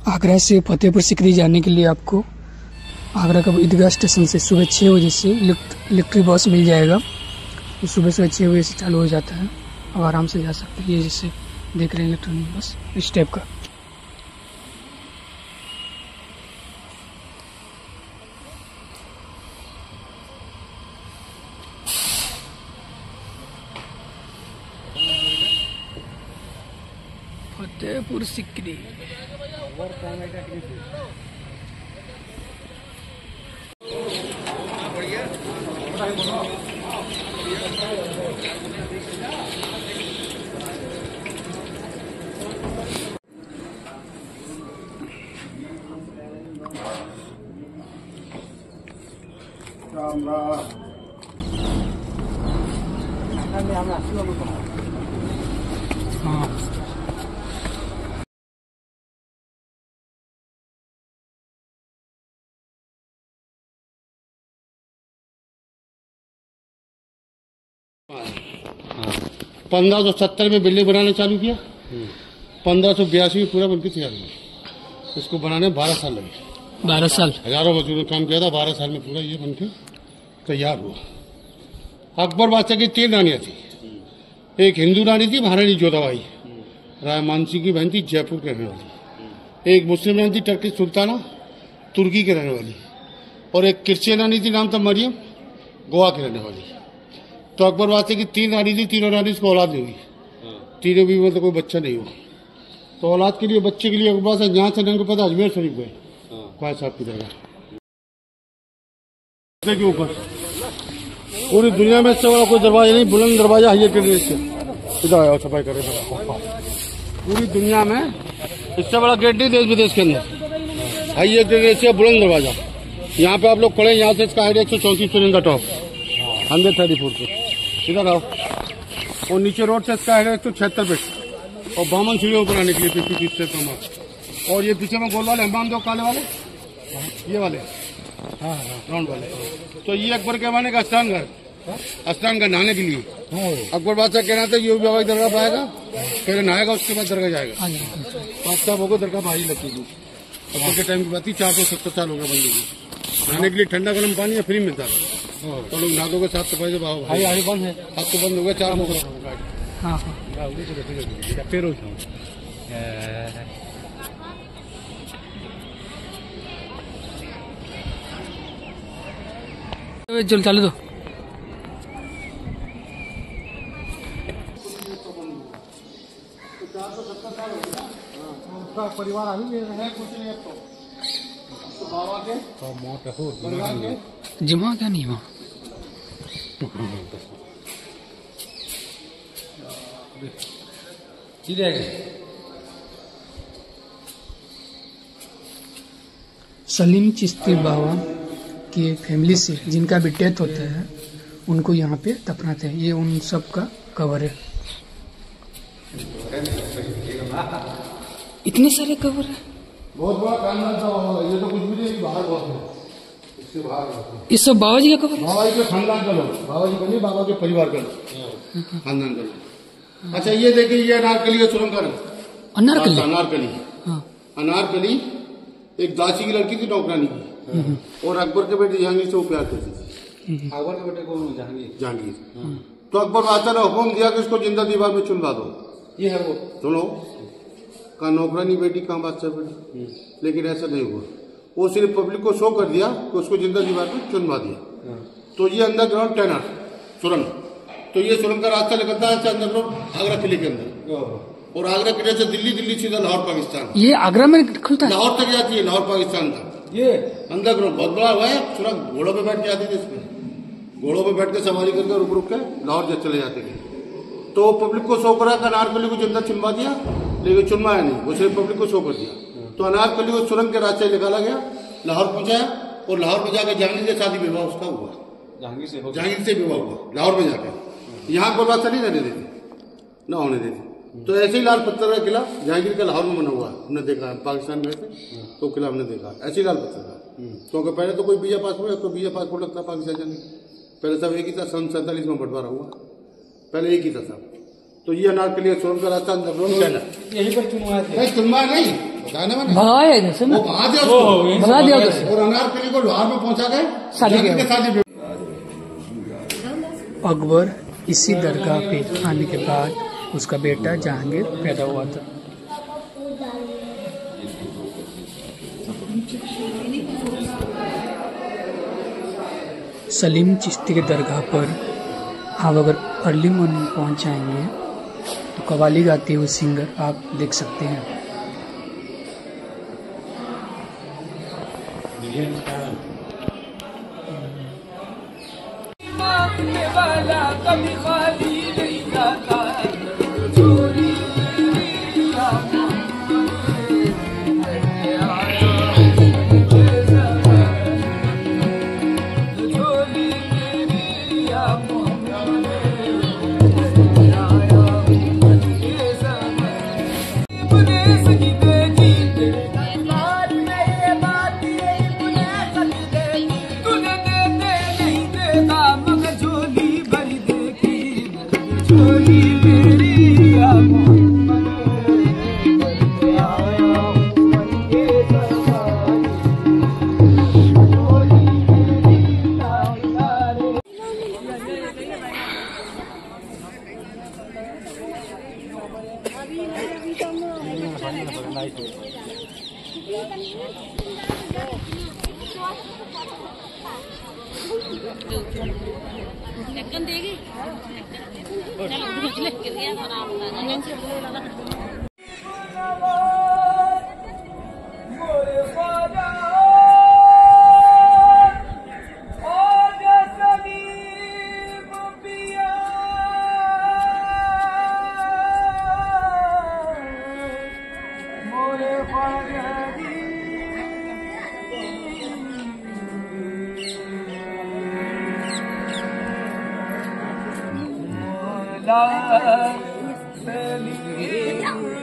आगरा से फतेहपुर सीकरी जाने के लिए आपको आगरा का ईदगाह स्टेशन से सुबह 6 बजे से इलेक्ट्रिक बस मिल जाएगा। तो सुबह 6 बजे से चालू हो जाता है, अब आराम से जा सकते हैं। ये जैसे देख रहे हैं इलेक्ट्रॉनिक बस इस टाइप का। फतेहपुर सीकरी हाँ। हाँ 1570 में बिल्डिंग बनाने चालू किया, 1582 में पूरा बनकर तैयार हुआ। इसको बनाने 12 साल लगे। 12 साल हजारों मजदूरों ने काम किया था। 12 साल में पूरा ये बनकर तैयार हुआ। अकबर बादशाह की 3 रानियां थी। एक हिंदू रानी थी महारानी जोधाबाई, राय मानसिंह की बहन थी, जयपुर के रहने वाली। एक मुस्लिम रानी थी, टर्किश सुल्ताना, तुर्की के रहने वाली। और एक क्रिश्चियन रानी थी, नाम था मरियम, गोवा के रहने वाली। तो अकबर बादशाह की 3 रानी थी, तीनों रानी को औलाद नहीं हुई। तीनों भी मतलब कोई बच्चा नहीं हुआ। तो औलाद के लिए, बच्चे के लिए अकबर बादशाह यहाँ से नहीं पता अजमेर शरीफ गए, ख्वाजा साहब की दरगाह के ऊपर। पूरी दुनिया में इससे बड़ा कोई दरवाजा नहीं, बुलंद दरवाजा हाईवे के लिए से इधर आया सफाई करे। पूरी दुनिया में इससे बड़ा गेट नहीं, देश विदेश के अंदर हाईवे के से बुलंद दरवाजा। यहाँ पे आप लोग खड़े, यहाँ से इसका हाइट 134 फीट का टॉप 134 फीट। इधर आओ। और नीचे रोड से इसका है 176 फीट। और बामन सीढ़ियों पर आने के लिए 50 से कम। और ये पीछे में गोल वाले हमाम दो काले वाले, ये वाले राउंड वाले। तो ये अकबर के माने का स्नान घर नहाने के लिए। अकबर बादशाह कहना था ये बाबा की दरगाह पाएगा, पहले नहाएगा उसके बाद दरगाह जाएगा। 5 साल हो गए दरगाह भारी लगती थी। अकबर के टाइम की बात थी, 470 साल हो गए बंदी को। नहाने के लिए ठंडा गर्म पानी या फ्री मिलता था। तो लोग नहा दोगे 7 सफाई से बाबा भाई बंद है, अब तो बंद हो गया। 4 फिर चल चालू दो। परिवार अभी भी है, कुछ नहीं। तो बाबा के जिमा क्या नहीं वहाँ सलीम चिश्ती बाबा की फैमिली से जिनका भी डेथ होता है उनको यहाँ पे दफनाते हैं। ये उन सब का कवर है। इतने सारे कवर है, बहुत बड़ा खानदान था। ये तो कुछ भी नहीं, बाहर बहुत है, इससे बाहर। इस सब बाबा जी का कवर, बाबा जी के खानदान का लोग, बाबा जी का नहीं, बाबा के परिवार का लोग, खानदान का लोग। अच्छा ये देखिए, ये अनारकली है, सुरंग का अनारकली। अनारकली एक दासी की लड़की थी, नौकरानी की। और अकबर के बेटे जहांगीर से वो प्यार करती थी। अकबर के बेटे को जहांगीर। तो अकबर बादशाह ने हुक्म दिया कि इसको जिंदा दीवार में चुनवा दो। ये है वो, सुनो, कहा नौकरानी बेटी, कहाँ बादशाह बेटी। लेकिन ऐसा नहीं हुआ। वो सिर्फ पब्लिक को शो कर दिया कि उसको जिंदा दीवार में चुनवा दिया। तो ये अंडरग्राउंड टनल सुरंग, तो ये सुरंग का रास्ता निकलता है अंडरग्राउंड आगरा किले के अंदर। और आगरा किले से दिल्ली सीधा लाहौर पाकिस्तान। ये आगरा में खुलता है, लाहौर तक जाती है, लाहौर पाकिस्तान तक। ये अंडरग्राउंड बहुत बड़ा हुआ है। सुरंग घोड़ों पे बैठ के आती थी, इसमें घोड़ों पे बैठ के सवारी करके रुक के लाहौर चले जाते थे। तो पब्लिक को शो करा, अनारकली को जिंदा चुनवा दिया, लेकिन चुनवाया नहीं, वो सिर्फ पब्लिक को शो कर दिया। तो अनारकली को सुरंग के रास्ते निकाला गया, लाहौर पहुंचाया। और लाहौर में जाकर जहांगीर से शादी विवाह उसका हुआ, जहांगीर से विवाह हुआ लाहौर में जाकर। यहाँ पर बात नहीं रहने देते, न होने देते। तो ऐसे ही लाल पत्थर का किला जहांगीर का लाहौर में बना हुआ, हमने देखा। पाकिस्तान में थे तो किला हमने देखा, ऐसे ही लाल पत्थर का। क्योंकि पहले तो कोई वीजा पासपोर्ट, तो वीजा पासपोर्ट लगता पाकिस्तान जाने। पहले सब एक ही था, सन 47 में बंटवारा हुआ, पहले एक ही था सब। तो ये अनारकली सुरंग का रास्ता अंदर यही पर चुनवाया नहीं, बताया ना मैंने, भगाया इधर से ना, वो भगा दिया उसको, भगा दिया उधर से। और अनारकली को लोहार में पहुंचा गए शादी के शादी। अकबर इसी दरगाह पे आने के बाद उसका बेटा जहांगीर पैदा हुआ था। सलीम चिश्ती के दरगाह पर आप अगर अर्ली मॉर्निंग पहुंच जाएंगे तो कव्वाली गाते हुए सिंगर आप देख सकते हैं। कभी खाली नहीं जाता देगी la